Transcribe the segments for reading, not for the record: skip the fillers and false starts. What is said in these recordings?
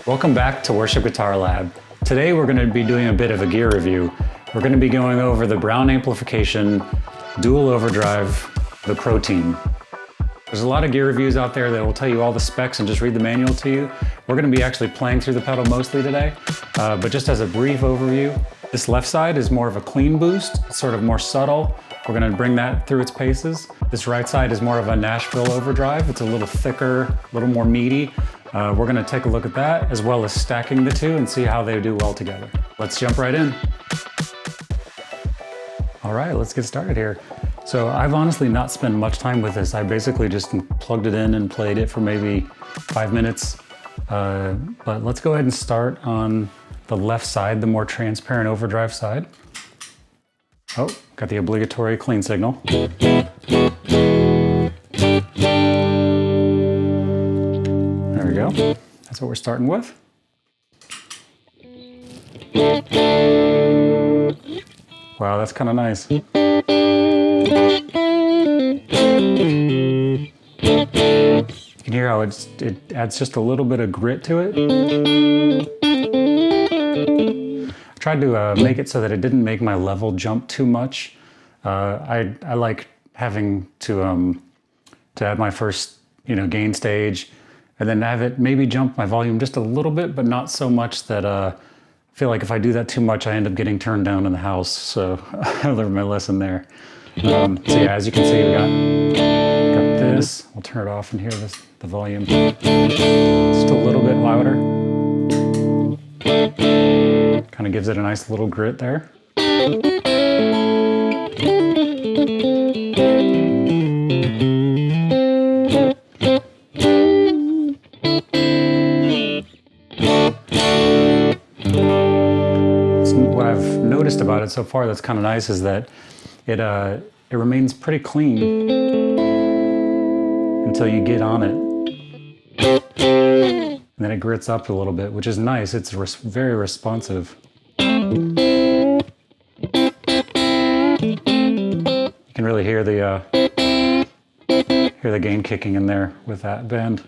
Welcome back to Worship Guitar Lab. Today we're going to be doing a bit of a gear review. We're going to be going over the Browne Amplification Dual Overdrive, the Pro Team. There's a lot of gear reviews out there that will tell you all the specs and just read the manual to you. We're going to be actually playing through the pedal mostly today, but just as a brief overview, this left side is more of a clean boost, it's sort of more subtle. We're going to bring that through its paces. This right side is more of a Nashville overdrive. It's a little thicker, a little more meaty. We're going to take a look at that as well as stacking the two and see how they do well together. Let's jump right in. All right, let's get started here. So I've honestly not spent much time with this. I basically just plugged it in and played it for maybe 5 minutes. But let's go ahead and start on the left side, the more transparent overdrive side. Oh, got the obligatory clean signal. There we go. That's what we're starting with. Wow, that's kind of nice. You can hear how it adds just a little bit of grit to it. I tried to make it so that it didn't make my level jump too much. I like having to add my first gain stage and then have it maybe jump my volume just a little bit, but not so much that I feel like if I do that too much, I end up getting turned down in the house. So I learned my lesson there. So yeah, as you can see, we got this. We'll turn it off and hear the volume. Just a little bit louder. Kind of gives it a nice little grit there. What I've noticed about it so far that's kind of nice is that it remains pretty clean until you get on it. And then it grits up a little bit, which is nice. It's very responsive. You can really hear the gain kicking in there with that bend.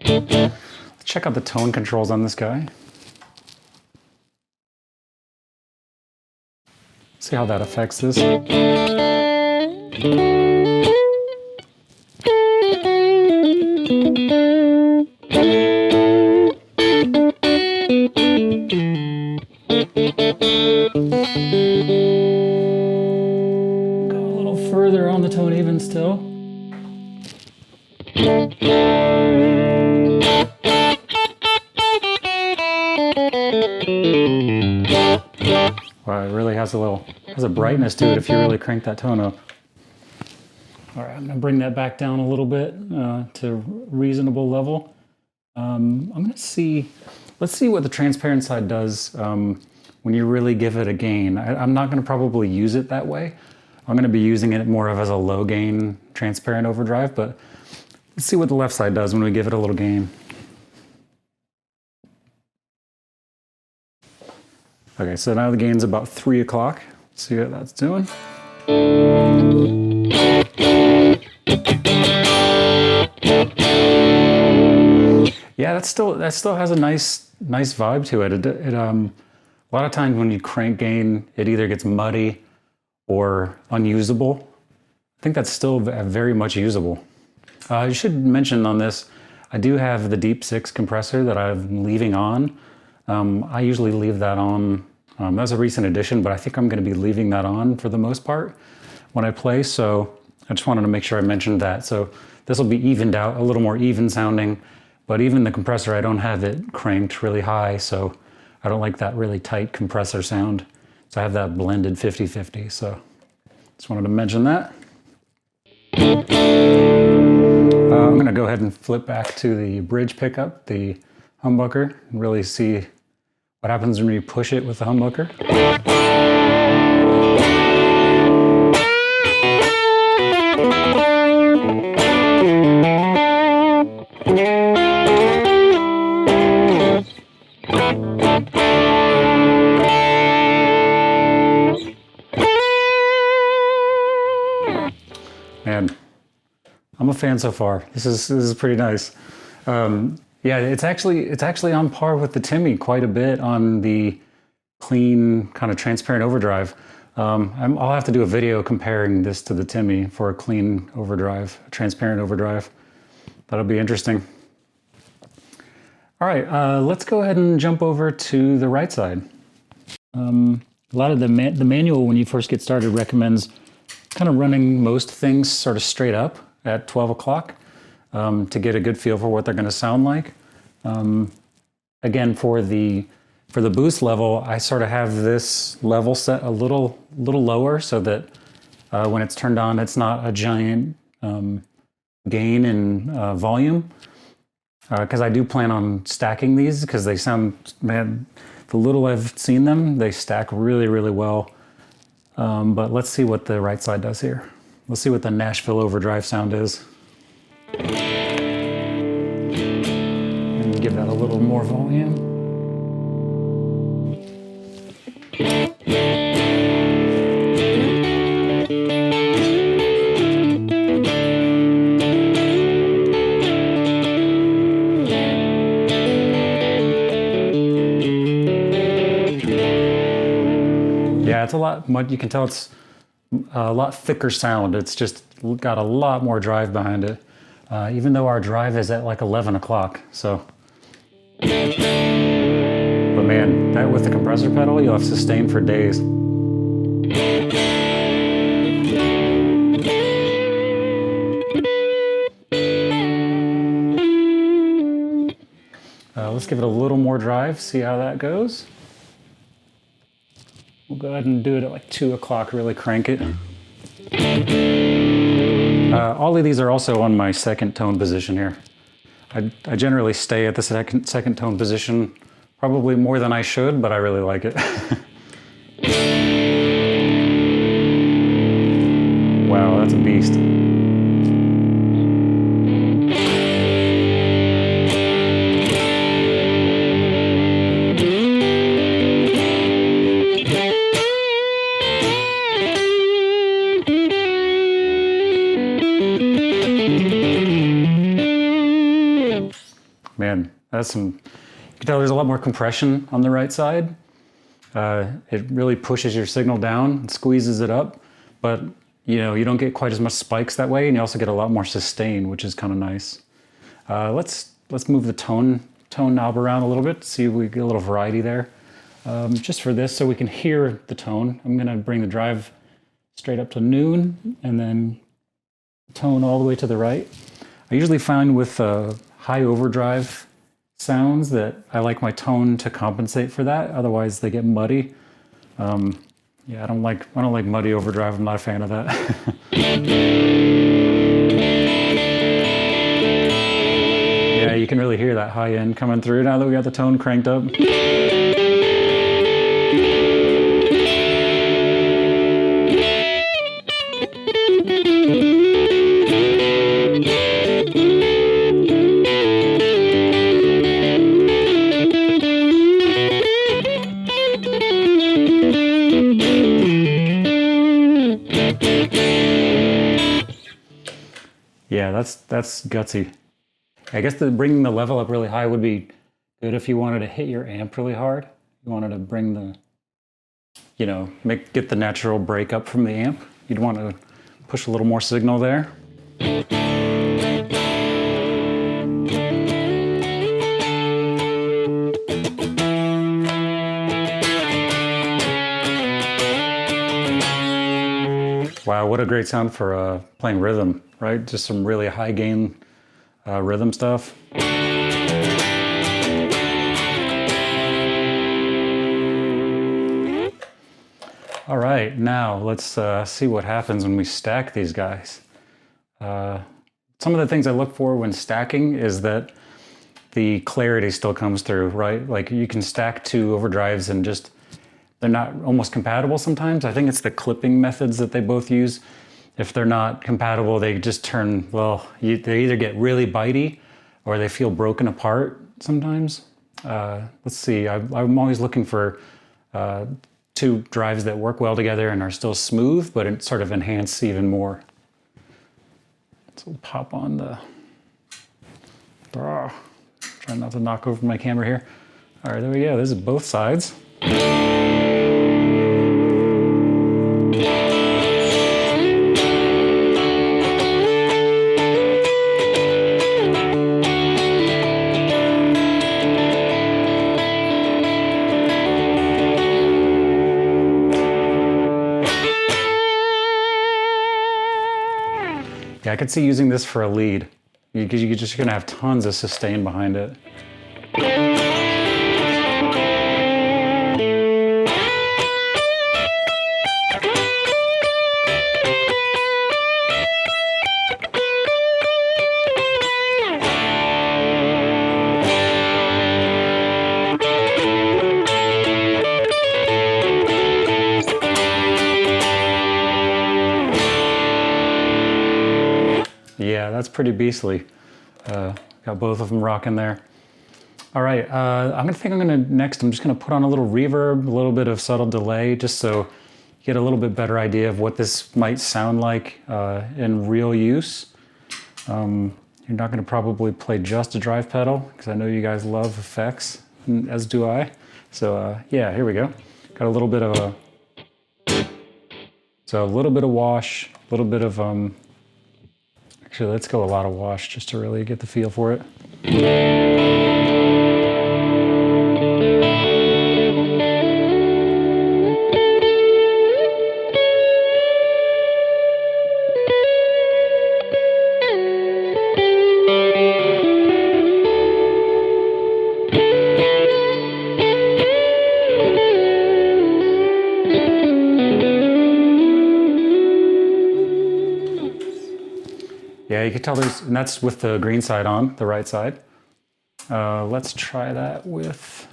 Let's check out the tone controls on this guy. See how that affects this. Go a little further on the tone even still. Wow, it really has a brightness to it if you really crank that tone up. All right, I'm gonna bring that back down a little bit to reasonable level. let's see what the transparent side does when you really give it a gain. I'm not gonna probably use it that way. I'm gonna be using it more of as a low gain transparent overdrive, but let's see what the left side does when we give it a little gain. Okay, so now the gain's about 3 o'clock. See what that's doing. Yeah, that still has a nice vibe to it. A lot of times when you crank gain, it either gets muddy or unusable. I think that's still very much usable. I should mention on this, I do have the Deep 6 compressor that I'm leaving on. I usually leave that on. That's a recent addition, but I think I'm going to be leaving that on for the most part when I play. So I just wanted to make sure I mentioned that. So this will be evened out, a little more even sounding, but even the compressor, I don't have it cranked really high. So I don't like that really tight compressor sound. So I have that blended 50-50. So just wanted to mention that. I'm going to go ahead and flip back to the bridge pickup, the humbucker, and really see what happens when you push it with the humbucker. I'm a fan so far. This is pretty nice. Yeah, it's actually on par with the Timmy quite a bit on the clean kind of transparent overdrive. I'll have to do a video comparing this to the Timmy for a clean overdrive, transparent overdrive. That'll be interesting. All right, let's go ahead and jump over to the right side. A lot of the manual when you first get started recommends kind of running most things sort of straight up at 12 o'clock to get a good feel for what they're going to sound like. Again, for the boost level, I sort of have this level set a little lower so that when it's turned on, it's not a giant gain in volume. Because I do plan on stacking these because they sound, man, the little I've seen them, they stack really, really well. But let's see what the right side does here. Let's see what the Nashville overdrive sound is. And give that a little more volume. Yeah, it's a lot, you can tell it's a lot thicker sound. It's just got a lot more drive behind it, even though our drive is at like 11 o'clock, so. But man, that with the compressor pedal, you'll have sustain for days. Let's give it a little more drive, see how that goes. We'll go ahead and do it at like 2 o'clock, really crank it. All of these are also on my second tone position here. I generally stay at the second tone position, probably more than I should, but I really like it. Wow, that's a beast. Man, that's some, you can tell there's a lot more compression on the right side. It really pushes your signal down and squeezes it up, but you know, you don't get quite as much spikes that way, and you also get a lot more sustain, which is kind of nice. Let's move the tone knob around a little bit, see if we get a little variety there. Just for this, so we can hear the tone, I'm gonna bring the drive straight up to noon, and then tone all the way to the right. I usually find with high overdrive sounds that I like my tone to compensate for that. Otherwise, they get muddy. Yeah, I don't like muddy overdrive. I'm not a fan of that. Yeah, you can really hear that high end coming through now that we got the tone cranked up. Yeah, that's gutsy. I guess bringing the level up really high would be good if you wanted to hit your amp really hard. You wanted to bring the, you know, get the natural break up from the amp. You'd want to push a little more signal there. Wow, what a great sound for playing rhythm, right? Just some really high gain rhythm stuff. All right, now let's see what happens when we stack these guys. Some of the things I look for when stacking is that the clarity still comes through, right? Like you can stack two overdrives and just, they're not almost compatible sometimes. I think it's the clipping methods that they both use. If they're not compatible, they just turn, well, they either get really bitey or they feel broken apart sometimes. Let's see, I'm always looking for two drives that work well together and are still smooth, but it sort of enhance even more. So we'll pop on the, try not to knock over my camera here. All right, there we go. This is both sides. Yeah, I could see using this for a lead because you're just gonna have tons of sustain behind it. Yeah, that's pretty beastly. Got both of them rocking there. All right, I'm just gonna put on a little reverb, a little bit of subtle delay, just so you get a little bit better idea of what this might sound like in real use. You're not gonna probably play just a drive pedal, because I know you guys love effects, as do I. So yeah, here we go. Got a little bit of a little bit of wash, a little bit of actually, let's go a lot of wash just to really get the feel for it. Yeah, you can tell and that's with the green side on, the right side. Let's try that with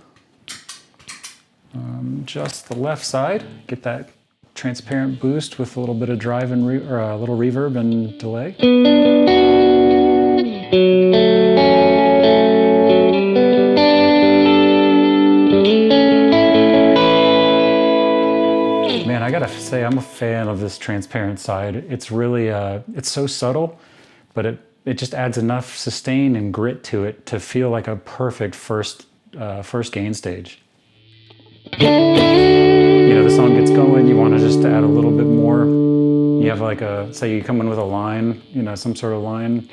just the left side. Get that transparent boost with a little bit of drive and a little reverb and delay. Man, I gotta say, I'm a fan of this transparent side. It's really, it's so subtle, but it just adds enough sustain and grit to it to feel like a perfect first gain stage. You know, the song gets going, you want to just add a little bit more. You have like say you come in with a line, you know, some sort of line.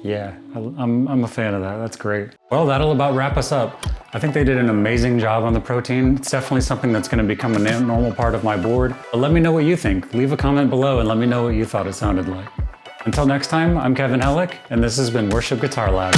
Yeah, I'm a fan of that. That's great. Well, that'll about wrap us up. I think they did an amazing job on the Protein. It's definitely something that's going to become a normal part of my board. But let me know what you think. Leave a comment below and let me know what you thought it sounded like. Until next time, I'm Kevin Hellick, and this has been Worship Guitar Lab.